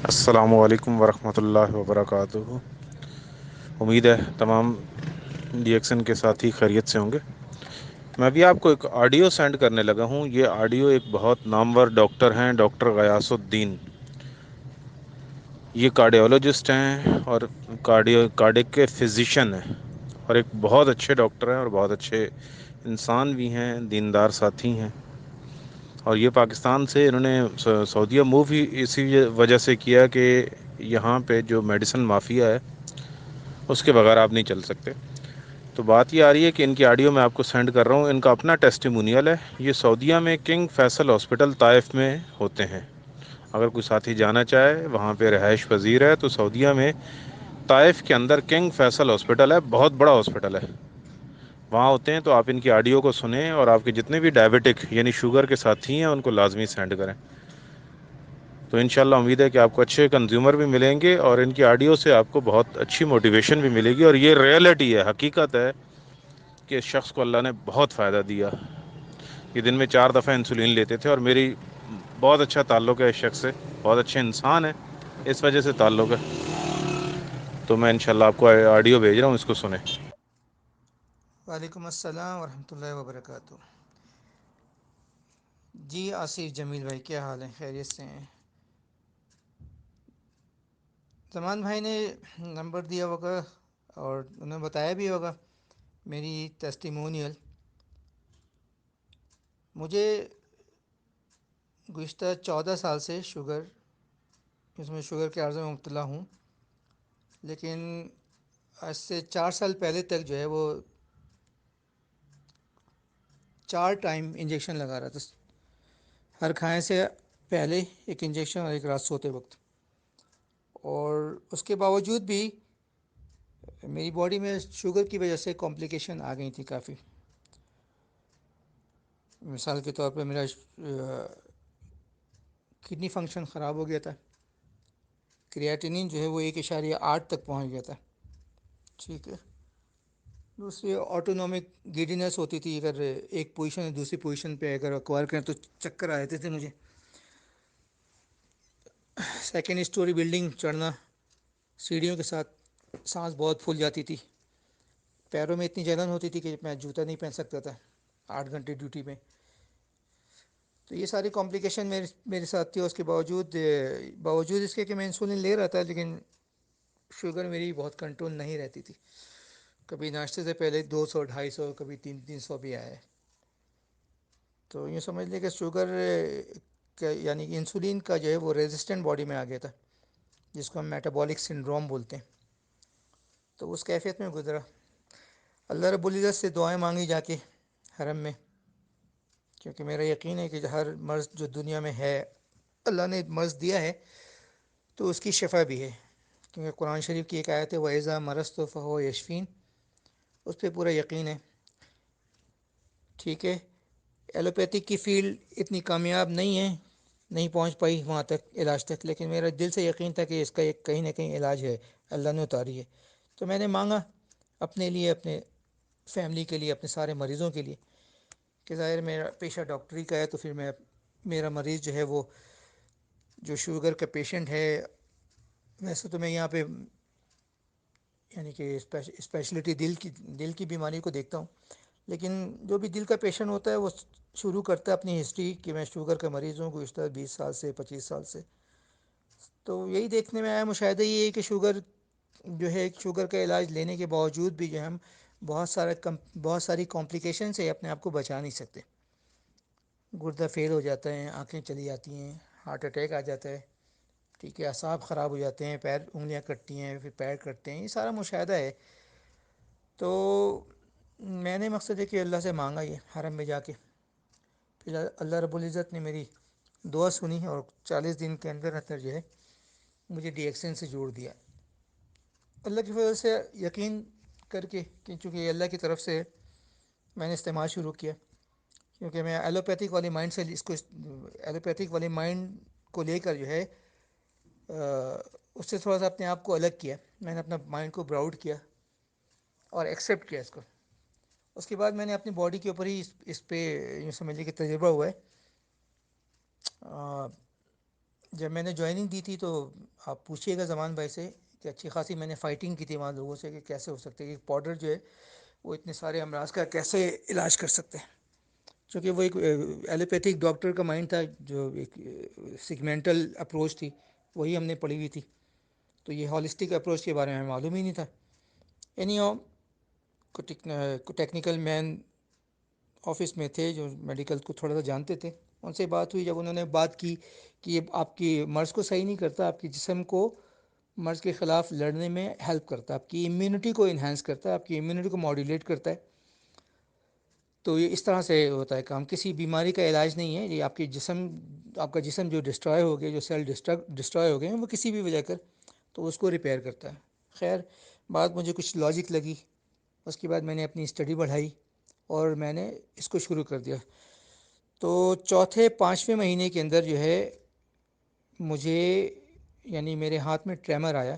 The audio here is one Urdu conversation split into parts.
السلام علیکم ورحمۃ اللہ وبرکاتہ۔ امید ہے تمام ڈی ایکسن کے ساتھ ہی خیریت سے ہوں گے۔ میں بھی آپ کو ایک آڈیو سینڈ کرنے لگا ہوں۔ یہ آڈیو ایک بہت نامور ڈاکٹر ہیں، ڈاکٹر غیاث الدین۔ یہ کارڈیولوجسٹ ہیں اور کارڈک کے فزیشین ہیں، اور ایک بہت اچھے ڈاکٹر ہیں اور بہت اچھے انسان بھی ہیں، دیندار ساتھی ہیں۔ اور یہ پاکستان سے انہوں نے سعودیہ موو ہی اسی وجہ سے کیا کہ یہاں پہ جو میڈیسن مافیا ہے اس کے بغیر آپ نہیں چل سکتے۔ تو بات یہ آ رہی ہے کہ ان کی آڈیو میں آپ کو سینڈ کر رہا ہوں۔ ان کا اپنا ٹیسٹیمونیل ہے۔ یہ سعودیہ میں کنگ فیصل ہاسپٹل طائف میں ہوتے ہیں۔ اگر کوئی ساتھی جانا چاہے، وہاں پہ رہائش پذیر ہے، تو سعودیہ میں طائف کے اندر کنگ فیصل ہاسپٹل ہے، بہت بڑا ہاسپٹل ہے، وہاں ہوتے ہیں۔ تو آپ ان کی آڈیو کو سنیں، اور آپ کے جتنے بھی ڈائبٹک یعنی شوگر کے ساتھی ہیں ان کو لازمی سینڈ کریں۔ تو انشاءاللہ امید ہے کہ آپ کو اچھے کنزیومر بھی ملیں گے، اور ان کی آڈیو سے آپ کو بہت اچھی موٹیویشن بھی ملے گی۔ اور یہ ریئلٹی ہے، حقیقت ہے کہ اس شخص کو اللہ نے بہت فائدہ دیا۔ یہ دن میں 4 دفعہ انسولین لیتے تھے، اور میری بہت اچھا تعلق ہے اس شخص سے، بہت اچھے انسان ہے، اس وجہ سے تعلق ہے۔ تو میں انشاءاللہ آپ کو آڈیو بھیج رہا ہوں، اس کو سنیں۔ وعلیکم السلام ورحمۃ اللہ وبرکاتہ۔ جی آصف جمیل بھائی، کیا حال ہے؟ خیریت سے ہیں؟ زمان بھائی نے نمبر دیا ہوگا اور انہوں نے بتایا بھی ہوگا میری ٹیسٹیمونیل۔ مجھے گزشتہ 14 سال سے اس میں شوگر کے عارضے میں مبتلا ہوں، لیکن آج سے 4 سال پہلے تک جو ہے وہ 4 ٹائم انجیکشن لگا رہا تھا، ہر کھانے سے پہلے ایک انجیکشن اور ایک رات سوتے وقت۔ اور اس کے باوجود بھی میری باڈی میں شوگر کی وجہ سے کمپلیکیشن آ گئی تھی کافی۔ مثال کے طور پہ میرا کڈنی فنکشن خراب ہو گیا تھا، کریاٹینین جو ہے وہ 1.8 تک پہنچ گیا تھا، ٹھیک ہے۔ دوسری آٹونومک گیڈینس ہوتی تھی، اگر ایک پوزیشن سے دوسری پوزیشن پہ اگر ایکوائر کریں تو چکر آ جاتے تھے مجھے۔ سیکنڈ اسٹوری بلڈنگ چڑھنا، سیڑھیوں کے ساتھ سانس بہت پھول جاتی تھی، پیروں میں اتنی جلن ہوتی تھی کہ میں جوتا نہیں پہن سکتا تھا 8 گھنٹے ڈیوٹی میں۔ تو یہ ساری کمپلیکیشن میرے ساتھ تھی۔ اس کے باوجود اس کے کہ میں انسولین لے رہا تھا، لیکن شوگر میری بہت کنٹرول نہیں رہتی تھی۔ کبھی ناشتے سے پہلے 200 250، کبھی 300 بھی آیا ہے۔ تو یوں سمجھ لیں کہ شوگر یعنی کہ انسولین کا جو ہے وہ ریزسٹنٹ باڈی میں آ گیا تھا، جس کو ہم میٹابولک سنڈروم بولتے ہیں۔ تو اس کیفیت میں گزرا۔ اللہ رب العزت سے دعائیں مانگی جا کے حرم میں، کیونکہ میرا یقین ہے کہ ہر مرض جو دنیا میں ہے، اللہ نے مرض دیا ہے تو اس کی شفا بھی ہے، کیونکہ قرآن شریف کی ایک آیت ہے وَإِذَا مَرَضْتُ فَهُوَ يَشْفِينِ، اس پہ پورا یقین ہے، ٹھیک ہے۔ ایلوپیتھک کی فیلڈ اتنی کامیاب نہیں پہنچ پائی وہاں تک، علاج تک، لیکن میرا دل سے یقین تھا کہ اس کا ایک کہیں نہ کہیں علاج ہے، اللہ نے اتاری ہے۔ تو میں نے مانگا اپنے لیے، اپنے فیملی کے لیے، اپنے سارے مریضوں کے لیے، کہ ظاہر میرا پیشہ ڈاکٹری کا ہے، تو پھر میرا مریض جو ہے وہ جو شوگر کا پیشنٹ ہے، ویسے تو میں یہاں پہ یعنی کہ اسپیشلٹی دل کی بیماری کو دیکھتا ہوں، لیکن جو بھی دل کا پیشنٹ ہوتا ہے وہ شروع کرتا ہے اپنی ہسٹری کہ میں شوگر کا مریض ہوں گزشتہ 20 سال سے 25 سال سے۔ تو یہی دیکھنے میں آیا، مشاہدہ یہ ہے کہ شوگر کا علاج لینے کے باوجود بھی جو ہم بہت ساری کمپلیکیشن سے اپنے آپ کو بچا نہیں سکتے۔ گردہ فیل ہو جاتا ہے، آنکھیں چلی جاتی ہیں، ہارٹ اٹیک آ جاتا ہے، ٹھیک ہے، اعصاب خراب ہو جاتے ہیں، انگلیاں کٹتی ہیں، پھر پیر کٹتے ہیں، یہ سارا مشاہدہ ہے۔ تو میں نے مقصد ہے کہ اللہ سے مانگا یہ حرم میں جا کے، پھر اللہ رب العزت نے میری دعا سنی، اور 40 دن کے اندر جو ہے مجھے ڈی ایکسن سے جوڑ دیا اللہ کی فضل سے، یقین کر کے کہ چونکہ یہ اللہ کی طرف سے میں نے استعمال شروع کیا، کیونکہ میں ایلوپیتھک والی مائنڈ سے ایلوپیتھک والی مائنڈ کو لے کر جو ہے اس سے تھوڑا سا اپنے آپ کو الگ کیا، میں نے اپنا مائنڈ کو براؤڈ کیا اور ایکسیپٹ کیا اس کو۔ اس کے بعد میں نے اپنی باڈی کے اوپر ہی اس پہ یوں سمجھ لیجیے کہ تجربہ ہوا ہے۔ جب میں نے جوائننگ دی تھی تو آپ پوچھیے گا زمان بھائی سے کہ اچھی خاصی میں نے فائٹنگ کی تھی وہاں لوگوں سے کہ کیسے ہو سکتے ہے کہ پاؤڈر جو ہے وہ اتنے سارے امراض کا کیسے علاج کر سکتے ہیں، چونکہ وہ ایک ایلوپیتھک ڈاکٹر کا مائنڈ تھا، جو ایک سیگمنٹل اپروچ تھی وہی ہم نے پڑھی ہوئی تھی، تو یہ ہالسٹک اپروچ کے بارے میں ہمیں معلوم ہی نہیں تھا. اینی ہاؤ ٹیکنیکل مین آفس میں تھے جو میڈیکل کو تھوڑا سا جانتے تھے، ان سے بات ہوئی. جب انہوں نے بات کی کہ یہ آپ کی مرض کو صحیح نہیں کرتا، آپ کے جسم کو مرض کے خلاف لڑنے میں ہیلپ کرتا ہے، آپ کی امیونٹی کو انہینس کرتا ہے، آپ کی امیونٹی کو ماڈولیٹ کرتا ہے. تو یہ اس طرح سے ہوتا ہے کام، کسی بیماری کا علاج نہیں ہے یہ. آپ کا جسم جو ڈسٹرائے ہو گیا، جو سیل ڈسٹرائے ہو گئے ہیں وہ کسی بھی وجہ کر، تو اس کو ریپیئر کرتا ہے. خیر بات مجھے کچھ لاجک لگی، اس کے بعد میں نے اپنی اسٹڈی بڑھائی اور میں نے اس کو شروع کر دیا. تو چوتھے پانچویں مہینے کے اندر جو ہے مجھے، یعنی میرے ہاتھ میں ٹریمر آیا،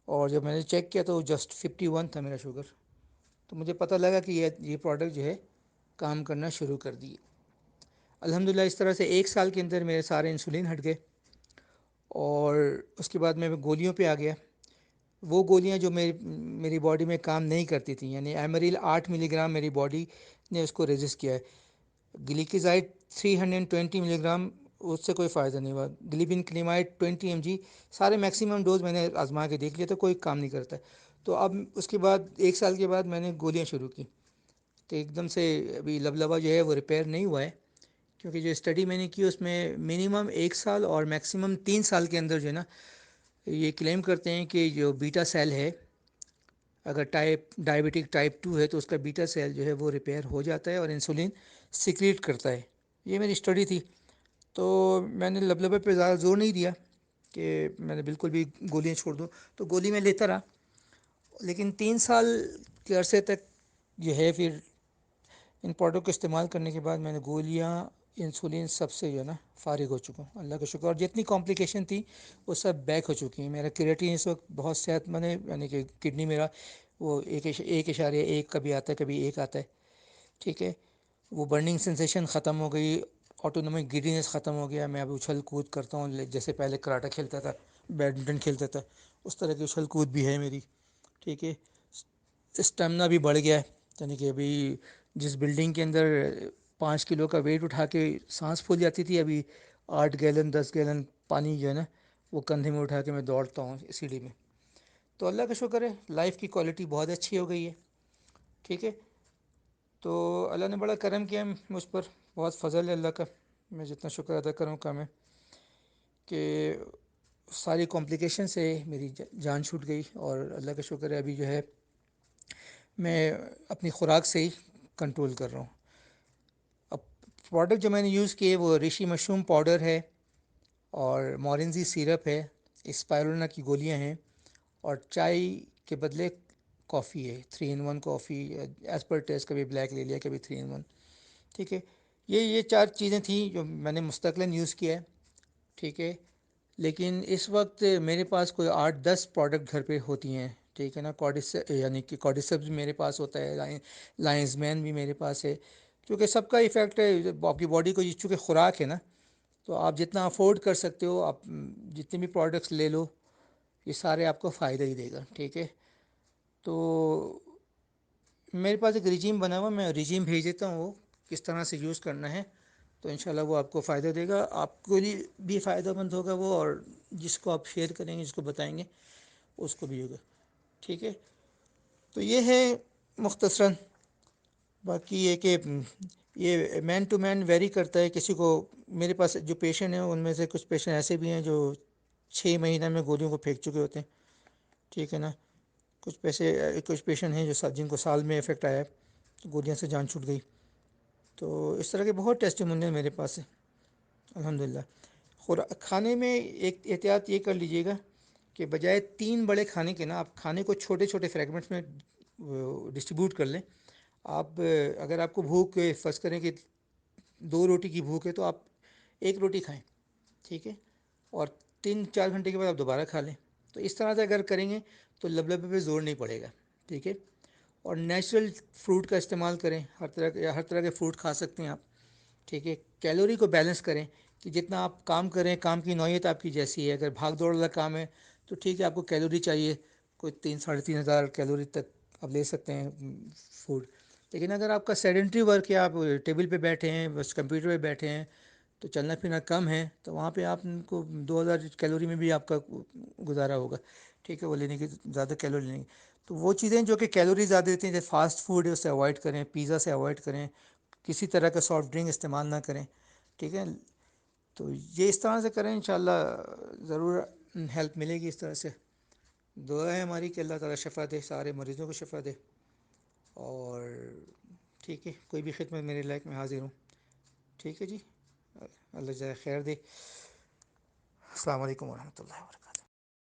اور جب میں نے چیک کیا تو جسٹ 51 تھا میرا شوگر. تو مجھے پتہ لگا کہ یہ پروڈکٹ جو ہے کام کرنا شروع کر دی. الحمدللہ اس طرح سے ایک سال کے اندر میرے سارے انسولین ہٹ گئے، اور اس کے بعد میں گولیوں پہ آ گیا. وہ گولیاں جو میری باڈی میں کام نہیں کرتی تھیں، یعنی ایمریل 8 ملی گرام میری باڈی نے اس کو ریزسٹ کیا ہے. گلیکیزائڈ 320 ملی گرام، اس سے کوئی فائدہ نہیں ہوا. گلیبن کلیمائڈ 20 mg، سارے میکسیمم ڈوز میں نے آزما کے دیکھ لیا تو کوئی کام نہیں کرتا. تو اب اس کے بعد ایک سال کے بعد میں نے گولیاں شروع کی، تو ایک دم سے ابھی لبلبا جو ہے وہ ریپیئر نہیں ہوا ہے، کیونکہ جو اسٹڈی میں نے کی اس میں منیمم ایک سال اور میکسیمم 3 سال کے اندر جو ہے نا، یہ کلیم کرتے ہیں کہ جو بیٹا سیل ہے، اگر ڈائبٹک ٹائپ 2 ہے تو اس کا بیٹا سیل جو ہے وہ ریپیئر ہو جاتا ہے اور انسولین سیکریٹ کرتا ہے. یہ میری اسٹڈی تھی. تو میں نے لبلبے پہ زیادہ زور نہیں دیا کہ میں نے بالکل بھی گولیاں چھوڑ دوں، تو گولی میں لیتا رہا. لیکن 3 سال کے عرصے تک جو ہے پھر ان پروڈکٹ کو استعمال کرنے کے بعد میں نے گولیاں، انسولین سب سے جو ہے نا فارغ ہو چکا ہوں، اللہ کا شکر. اور جتنی کمپلیکیشن تھی وہ سب بیک ہو چکی ہیں. میرا کریٹین اس وقت بہت صحت مند ہے، یعنی کہ کڈنی میرا وہ 1.1 کبھی آتا ہے کبھی 1 آتا ہے، ٹھیک ہے. وہ برننگ سینسیشن ختم ہو گئی، آٹونومک گیڈینس ختم ہو گیا. میں اب اچھل کود کرتا ہوں جیسے پہلے کراٹا کھیلتا تھا، بیڈمنٹن کھیلتا تھا، اس طرح کی اچھل کود بھی ہے میری، ٹھیک ہے. اسٹیمنا بھی بڑھ گیا ہے، یعنی کہ ابھی جس بلڈنگ کے اندر 5 کلو کا ویٹ اٹھا کے سانس پھول جاتی تھی، ابھی 8 گیلن 10 گیلن پانی جو ہے نا وہ کندھے میں اٹھا کے میں دوڑتا ہوں سیڑھی میں. تو اللہ کا شکر ہے، لائف کی کوالٹی بہت اچھی ہو گئی ہے، ٹھیک ہے. تو اللہ نے بڑا کرم کیا مجھ پر، بہت فضل ہے اللہ کا. میں جتنا شکر ادا کروں کم ہے کہ ساری کمپلیکیشن سے میری جان چھوٹ گئی، اور اللہ کا شکر ہے ابھی جو ہے میں اپنی خوراک سے ہی کنٹرول کر رہا ہوں. اب پروڈکٹ جو میں نے یوز کیے وہ رشی مشروم پاؤڈر ہے، اور مورنزی سیرپ ہے، اسپائرولنا کی گولیاں ہیں، اور چائے کے بدلے کافی ہے، 3 in 1 coffee. As per test کبھی بلیک لے لیا، کبھی 3 in 1، ٹھیک ہے. یہ 4 چیزیں تھیں جو میں نے مستقلاً یوز کیا ہے، ٹھیک ہے. لیکن اس وقت میرے پاس کوئی 8-10 پروڈکٹ گھر پہ ہوتی ہیں، ٹھیک ہے نا. یعنی کہ کارڈسپ بھی میرے پاس ہوتا ہے، لائنز مین بھی میرے پاس ہے، کیونکہ سب کا ایفیکٹ ہے آپ کی باڈی کو. چونکہ خوراک ہے نا، تو آپ جتنا افورڈ کر سکتے ہو، آپ جتنے بھی پروڈکٹس لے لو، یہ سارے آپ کو فائدہ ہی دے گا، ٹھیک ہے. تو میرے پاس ایک رجیم بنا ہوا، میں رجیم بھیج دیتا ہوں، وہ کس طرح سے یوز کرنا ہے، تو انشاءاللہ وہ آپ کو فائدہ دے گا. آپ کو بھی فائدہ مند ہوگا وہ، اور جس کو آپ شیئر کریں گے، جس کو بتائیں گے اس کو بھی ہوگا، ٹھیک ہے. تو یہ ہے مختصراً. باقی یہ کہ یہ مین ٹو مین ویری کرتا ہے. کسی کو، میرے پاس جو پیشنٹ ہیں ان میں سے کچھ پیشنٹ ایسے بھی ہیں جو 6 مہینہ میں گولیوں کو پھینک چکے ہوتے ہیں، ٹھیک ہے نا. کچھ پیشنٹ ہیں جن کو سال میں افیکٹ آیا ہے، گولیاں سے جان چھوٹ گئی. تو اس طرح کے بہت ٹیسٹیمونیل میرے پاس ہے الحمدللہ. کھانے میں ایک احتیاط یہ کر لیجیے گا کہ بجائے 3 بڑے کھانے کے نا، آپ کھانے کو چھوٹے چھوٹے فریگمنٹس میں ڈسٹریبیوٹ کر لیں. آپ اگر آپ کو بھوک فرض کریں کہ 2 روٹی کی بھوک ہے تو آپ 1 روٹی کھائیں، ٹھیک ہے. اور 3-4 گھنٹے کے بعد آپ دوبارہ کھا لیں. تو اس طرح سے اگر کریں گے تو لبلبے پہ زور نہیں پڑے گا، ٹھیک ہے. اور نیچرل فروٹ کا استعمال کریں، ہر طرح کے فروٹ کھا سکتے ہیں آپ، ٹھیک ہے. کیلوری کو بیلنس کریں، کہ جتنا آپ کام کریں، کام کی نوعیت آپ کی جیسی ہے، اگر بھاگ دوڑ والا کام ہے تو ٹھیک ہے، آپ کو کیلوری چاہیے کوئی 3 ساڑھے 3 ہزار کیلوری تک آپ لے سکتے ہیں فوڈ. لیکن اگر آپ کا سیڈنٹری ورک ہے، آپ ٹیبل پہ بیٹھے ہیں، بس کمپیوٹر پہ بیٹھے ہیں، تو چلنا پھرنا کم ہے، تو وہاں پہ آپ کو 2 ہزار کیلوری میں بھی آپ کا گزارا ہوگا. ٹھیک ہے، وہ لینے کی زیادہ کیلوری لیں گے. تو وہ چیزیں جو کہ کیلوری زیادہ دیتی ہیں، جیسے فاسٹ فوڈ ہے، اسے اوائڈ کریں، پیزا سے اوائڈ کریں، کسی طرح کا سافٹ ڈرنک استعمال نہ کریں. ٹھیک ہے، تو یہ اس طرح سے کریں، انشاءاللہ ضرور ہیلپ ملے گی اس طرح سے. دعا ہے ہماری کہ اللہ تعالیٰ شفا دے، سارے مریضوں کو شفا دے. اور ٹھیک ہے، کوئی بھی خدمت میرے لائق میں حاضر ہوں. ٹھیک ہے جی، اللہ جزائے خیر دے. السلام علیکم ورحمۃ اللہ وبرکاتہ.